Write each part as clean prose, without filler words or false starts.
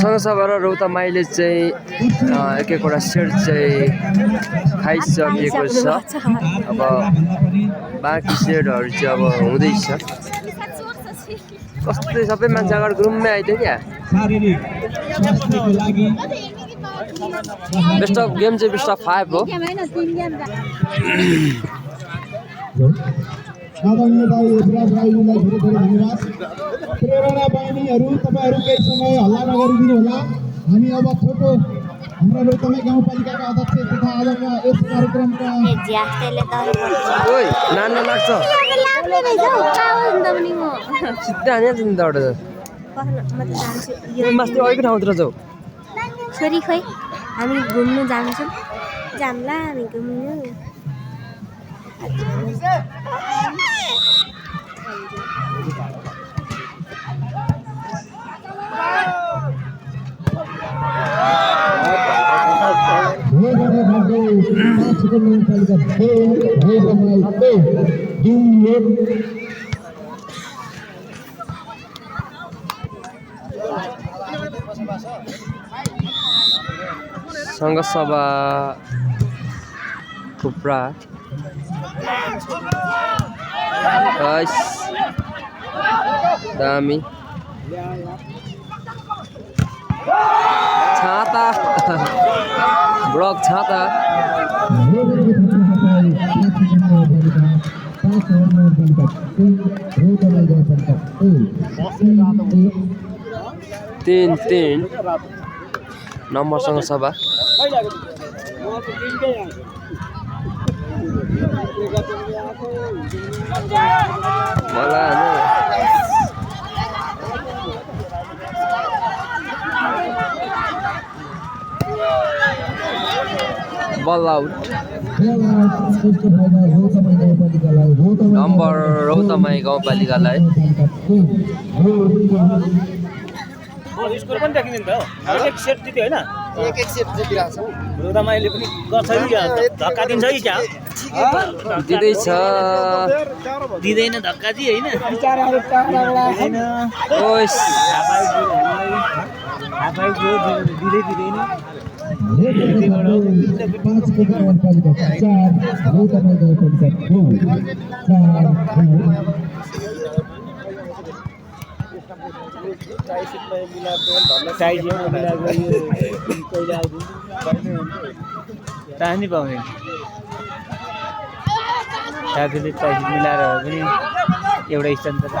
संघसभा र रौतमाईले चाहिँ एक एकवटा सेट चाहिँ खाइसकेको छ। अब बाँकी सेटहरू चाहिँ अब हुँदैछ। कस्तै सबै मान्छे अगाडि ग्रुममै आइदियो क्या। बेस्ट अफ गेम चाहिँ बेस्ट अफ 5 हो। आदरणीय भाइ युवराज भाइलाई धेरै धेरै धन्यवाद। प्रेरणा बहिनीहरू तपाईहरु केही समय हल्ला नगरिदिनु होला। हामी अब छोटो हाम्रो रौतमाई गाउँपालिकाका अध्यक्ष तथा आजका यस कार्यक्रमका ओइ नान्नो लाग्छ सिधा हान्या तिमी त अडो मस्ती अघि ठाउँतिर जाऊ छोरी खोइ हामी घुम्नु जान्छौँ जाम्ला हामी घुम्नु संघसभा थुप्रा guys दामी छाता ब्लक छाता 3-3 नम्बर संघसभा बल आउट नम्बर रौतमाई गाउँपालिकालाई स्कोर पनि देखिँदैन त हो एक सेट जित्यो हैन एक सेट जितिरहेछ रौतमाईले पनि गर्छ कि धक्का दिन्छ कि क्या दिदैछ दिदैन धक्का जी हैन विचारहरु टाढा हैन ओइस हाफाइ जो दिदै दिदैन तानी पाउने साथीले प्राइस मिलाएर पनि एउटा स्थान त पाँच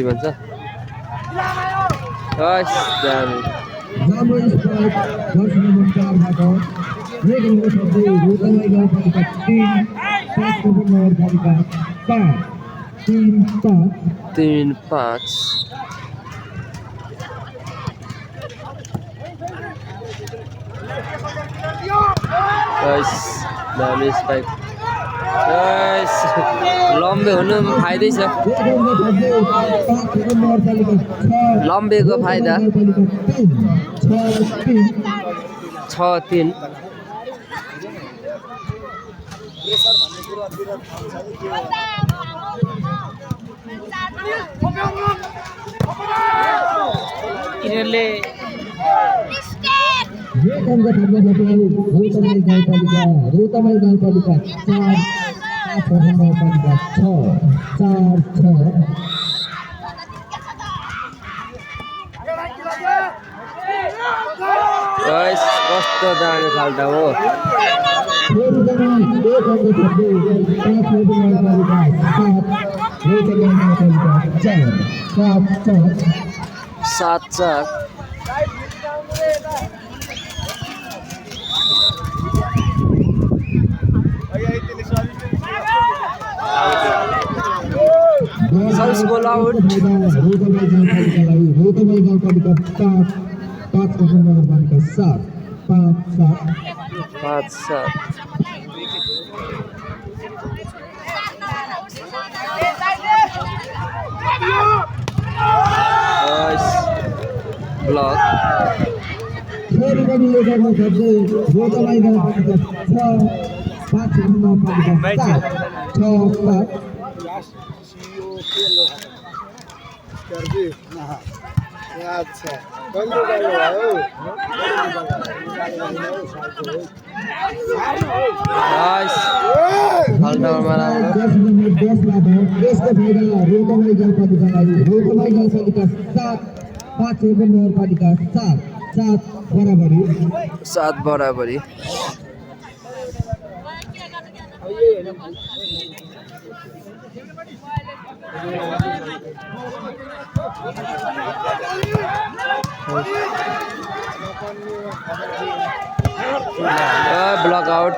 भन्छ तीन पाँच लम्बे हुनु फाइदै छ लम्बेको फाइदा 6-3 यिनीहरुले रौतमाई गाउँपालिका 4 कस्तो जाने खाल्टा हो सात चार सर्च गोल आउट पाँच सात पनि यो गर्न सक्दै रोतलाई गाउँपालिका 6 5 नगरपालिका अच्छा कहिले गयो गाइस खाल्टामा राम्रो 10 नम्बर 10 मा भयो यसको फाइदा रोतलाई गाउँपालिकालाई रोतलाई गाउँपालिका 7 5 नगरपालिका 7 बराबरी 7 बराबरी ब्लक आउट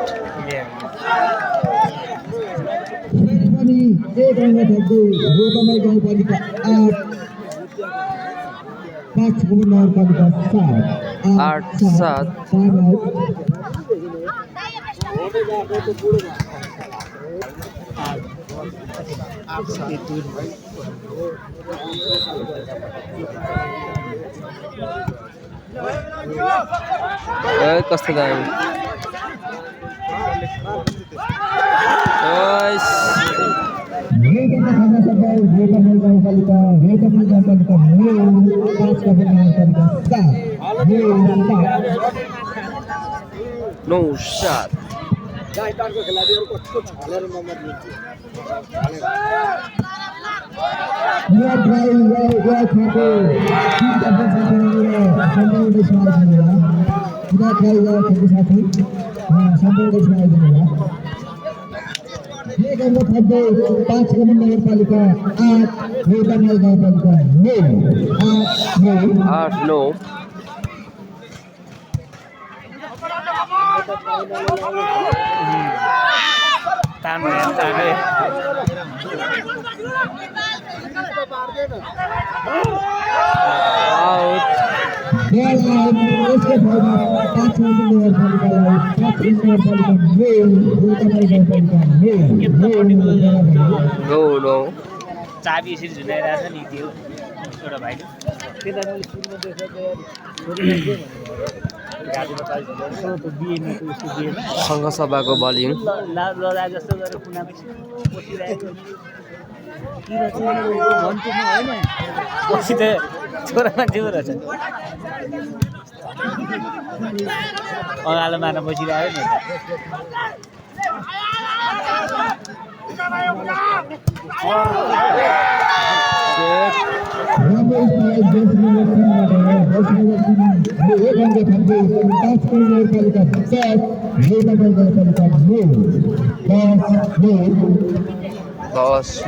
पनि एक रङ गर्दै रोतलाई गाउँपालिका 8 5 नगरपालिका 7 7 कस्तो दामी गाइस नो शॉट नगरपालिका 8 9 आउट नो नो चाबी यसरी झुलाइरहेको छ नि त्यो एउटा भाइले त्यसलाई मैले सुरुमा देखेको सङ्घ सभाको बलिङ लदा जस्तो गरेर कुनापछि बसिरहेको पछि त छोरा मान्छे पो रहेछ अँगालो मार्न बसिरहेको नि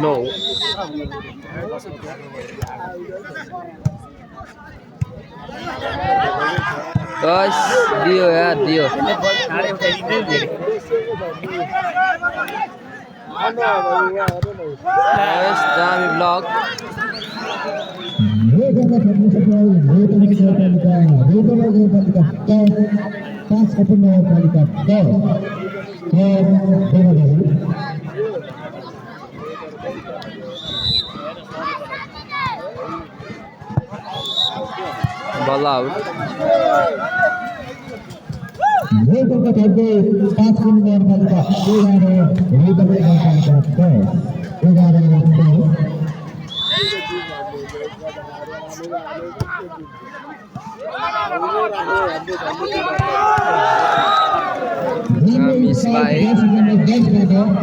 नो गाइस दियो यार दियो साढे उठाइदिँदै धेरै गाइस दामी ब्लग बल आउट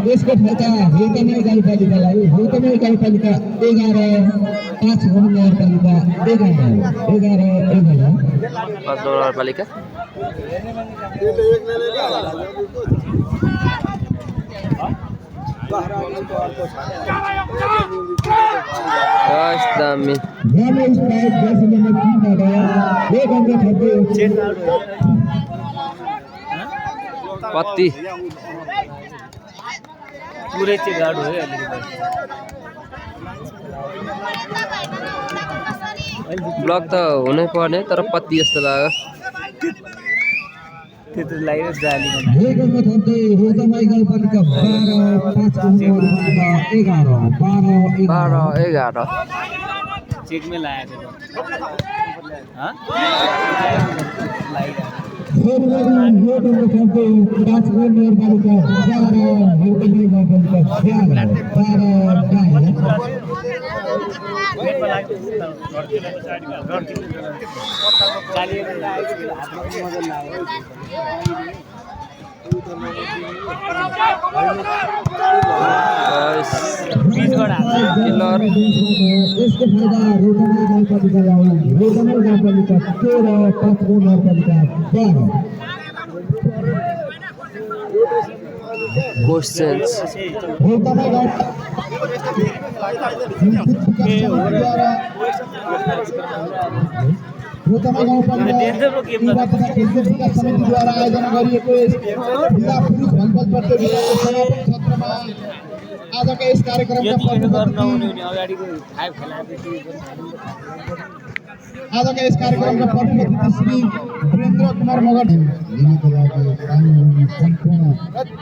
यसको फाइदा हेतमै गाउँपालिकालाई हेतमै गाउँपालिका 11 5 नगरपालिका 11 नगरपालिका गाइस दामी पत्ती पुरै चाहिँ गाडो है ब्लग त हुनै पर्ने तर पत्ती जस्तो लाग्यो त्यत्रो लाग्यो जाली 12 11 चेकमै लागेको किलर यसको फाइदा रोटमा गाउँपालिकालाई रोटमा गाउँपालिका 13 पाँचौं नगरपालिका 12 क्वेश्चन्स रोटमा गाउँपालिका समितिद्वारा आयोजना गरिएको जिल्ला पुरुष भलिबल प्रतियोगिताको समापन सत्रमा आजका यस कार्यक्रमका प्रमुख अतिथि श्री वीरेन्द्र कुमार मगर लिनको लागि कानुनी सम्पूर्ण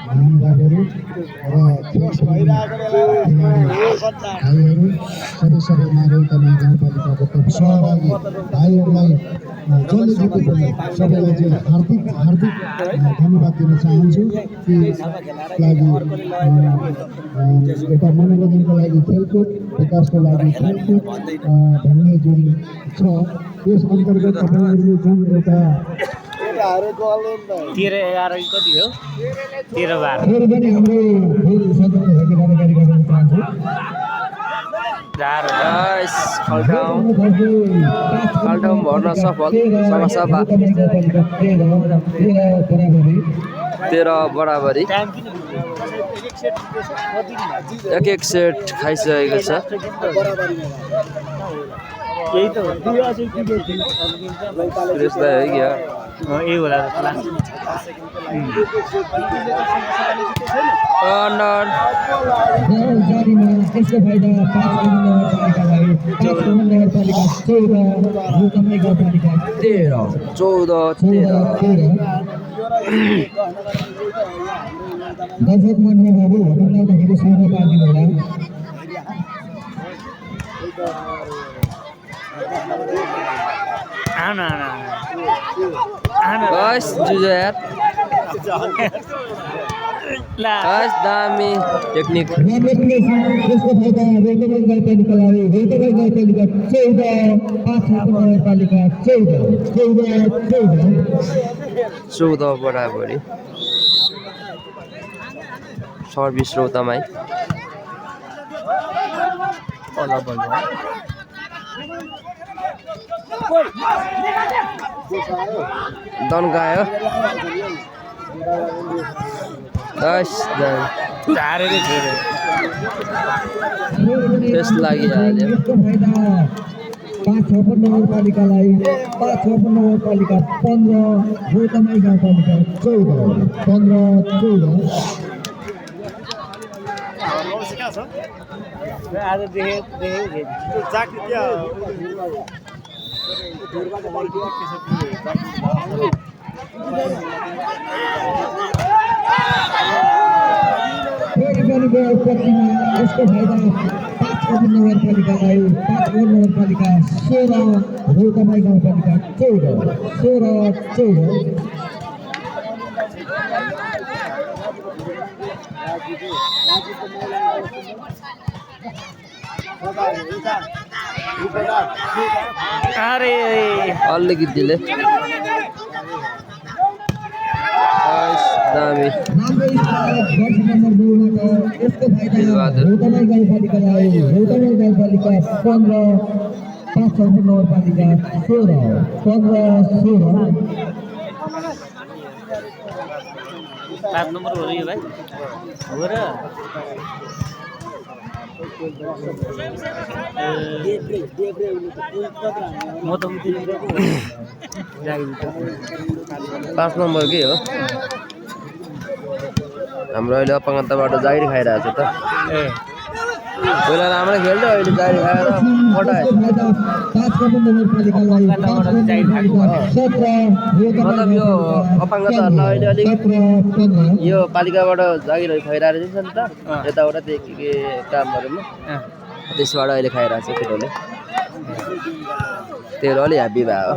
धन्यवादहरू र सबै नागरिकमा गाउँपालिकाको सहभागी भाइहरूलाई जसले जिते पनि सबैलाई चाहिँ हार्दिक धन्यवाद दिन चाहन्छु कि लागि एउटा मनोरञ्जनको लागि खेलकुद विकासको लागि खेलकुद भन्ने जुन छ त्यस अन्तर्गत तपाईँहरूले जुन एउटा तेह्र 11 कति हो 13 12 फेरि पनि हाम्रो फेरि सदनको भागीदारी गर्न चाहन्छु गाइस खाल्टाउन भर्न सफल सभासभा 13 बराबरी एक सेट खाइसकेको छ यही त हो त्यसलाई है क्या यही होला अन्डर जारीमा यसको फाइदा 5 नगरपालिकालाई 5 नगरपालिका 14 रोटमा गाउँपालिका 13 14 दर्शक मण्डलीहरू हुँदाखेरि सहयोग पार्दिनु होला गाइस जुजो यार गाइस दामी टेक्निक यसको फाइदा रेगुलर गाउँपालिकालाई रेगुलर गाउँपालिका 14 बराबरी सर्भिस रोतामाई दन गयो त्यस लागि हाल्यो 5 नगरपालिकालाई 5 नगरपालिका 15 रोटमा गाउँपालिका 14 आज देखे यसको फाइदा 5 नगरपालिकालाई 5 नगरपालिका 16 रोटमा गाउँपालिका 14 अरे अलिकतिले दामी यसको फाइदा रोटमा गाउँपालिकालाई रोटमा गाउँपालिका 15 5 नगरपालिका 16 सात नम्बर हो रही है भाई हो र म त 5 नम्बरकै हो हाम्रो अहिले अपाङ्गताबाट जागिर खाइरहेको छ त पहिला राम्रो खेल्थ्यो अहिले जागिर खाएर पठायो मतलब यो अपाङ्गताहरूलाई अहिले अलिक यो पालिकाबाट जागिरहरू खाइरहेको छ नि त यताउता के कामहरूमा त्यसबाट अहिले खाइरहेको छ केटाहरूले तेरो अलि ह्याप्पी भयो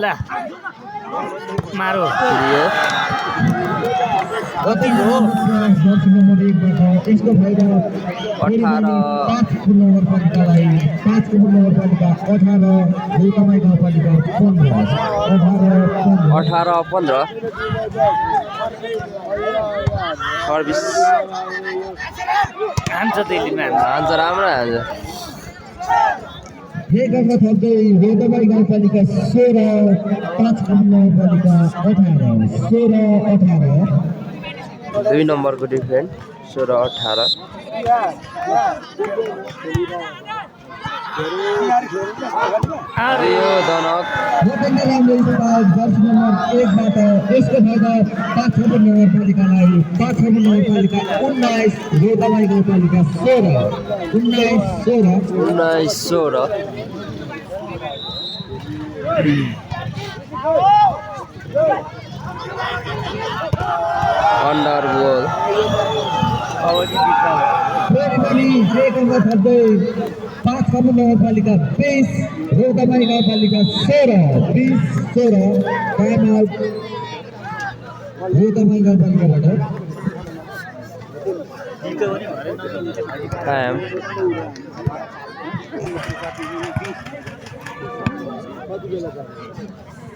ला मारो यो कति हो जर्सी नम्बर 1 बाट यसको फाइदा 18 5 नगरपालिकालाई 5 नगरपालिका 18 गौतमाई गाउँपालिका 15 18-15 सर्भिस हान्छ त्यसले हान्छ राम्रो हान्छ एक अंक थप्दै गौतमाई गाउँपालिका 16 5 नगरपालिका 18 दुई नम्बरको डिफरेन्ट 16-18 यो दनक गोतमले राम्रो स्टार्ट जर्सी नम्बर 1 बाट यसको फाइदा 5 नगरपालिकालाई 5 नगरपालिका 19 गौतमाई गाउँपालिका 16 अन्डर गोल फेरि पनि एक अंक थप्दै 5 नगरपालिका 20 गौतमाई गाउँपालिका 16 टाइम आउट गौतमाई गाउँपालिकाबाट टाइम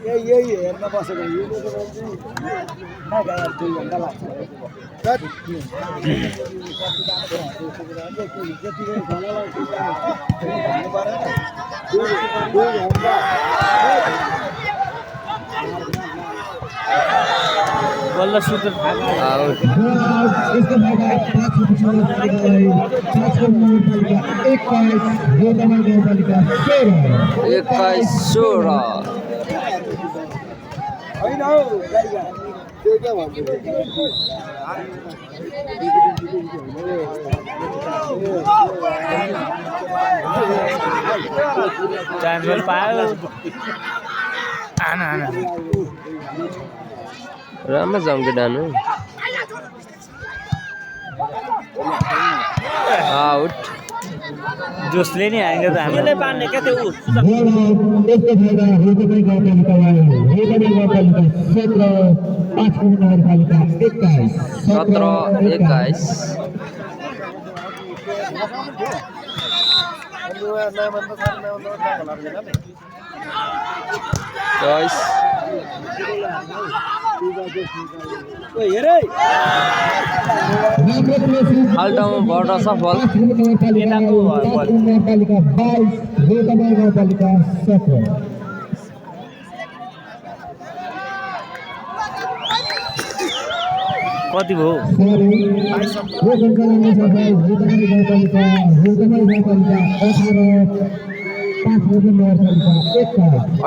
यही हेर्न बसेको यो चाहिँ 2 घण्टा लाग्छ बल्ल सुटर आउट यसको फाइदा 5 नगरपालिकालाई 5 नगरपालिका 21 गौतमाई गाउँपालिका 21-16 होइन हौ गाईगा त्यो के भन्छु चान्स पायो आना राम्रो जम्के डानु आउट जोसले नि हानेको त हामीले पार्ने क्या त्यो यसको फाइदा गौतमाई गाउँपालिकालाई 5 नगरपालिका 21 17-21 चोइस हालटाउबाट सफल नगरपालिका 22 गौतमाई गाउँपालिका 17 कति भयो गौतमाई गाउँपालिका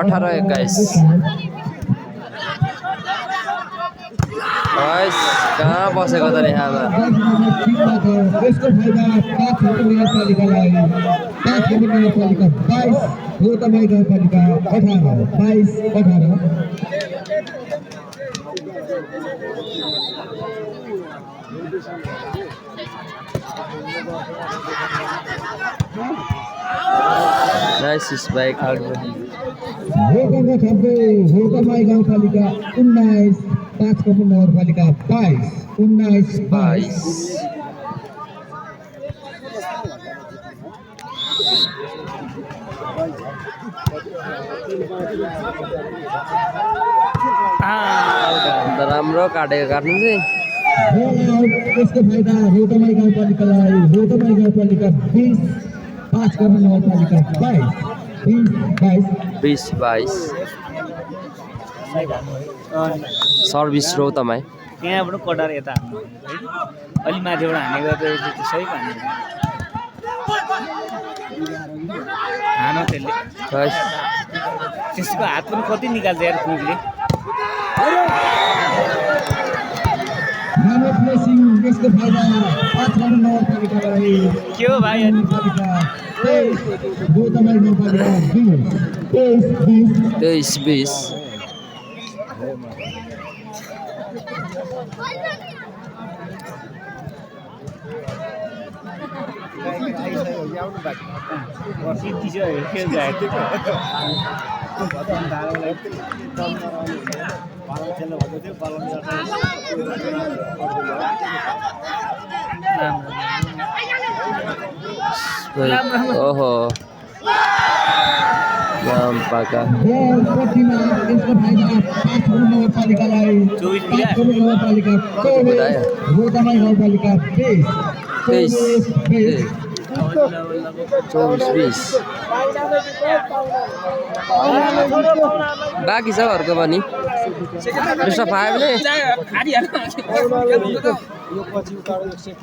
18-21 कहाँ बसेको त रेखामा यसको फाइदा 5 नगरपालिकालाई 5 नगरपालिका 22 गौतमाई गाउँपालिका 18 नाइस स्पाइक गौतमाई गाउँपालिका 19 5 नगरपालिका 22 राम्रो काटेको काट्नु चाहिँ यसको फाइदा गौतमाई गाउँपालिकालाई 20 5 नगरपालिका 20-22 सर्भिस रौतमाई त्यहाँबाट कटार यता अलि माथिबाट हानेको त सही पानी हान त्यसले त्यसको हात पनि कति निकाल्छ यार कुकले यसको फाइदा 5 नगरपालिकालाई के हो भाइ गौतमाई गाउँपालिका 23-20 यसको ओहो नाम्पाका प्रतिमा यसको फाइदा 5 नगरपालिकालाई 5 नगरपालिका 24 रोदामाई नगरपालिका 23 24-20 बाँकी छ घरको पनि बेस्ट अफ 5 ले यो पछि उतार एक सेट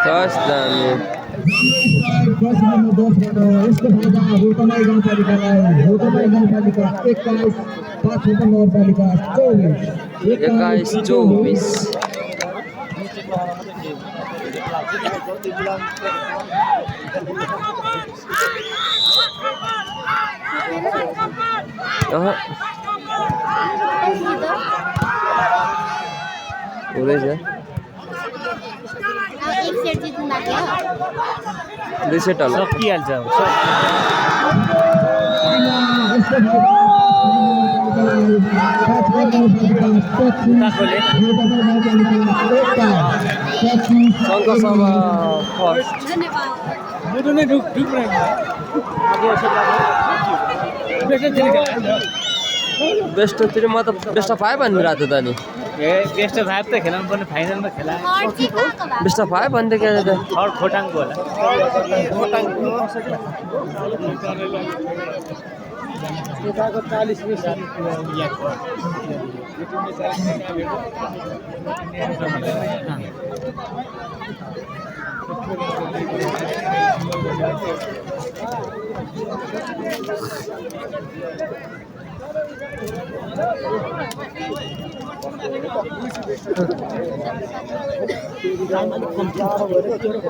कस दामी नम्बर 10 यसको फाइदा रोदामाई गाउँपालिकालाई रोदामाई गाउँपालिका 21 5 नगरपालिका 21-24 हुँदैछ एक सेट जित्नु बाँकी हो 2 सेट होला सकिहाल्छ शङ्करसभा फर्स्ट बेस्ट म त बेस्ट अफ 5 भनिरहेको त नि बेस्ट अफ 5 त खेलाउनु पर्ने फाइनलमा खेला बेस्ट अफ 5 भन्दै के त थर्ड खोटाङको होला यताको 40 20 कम्ती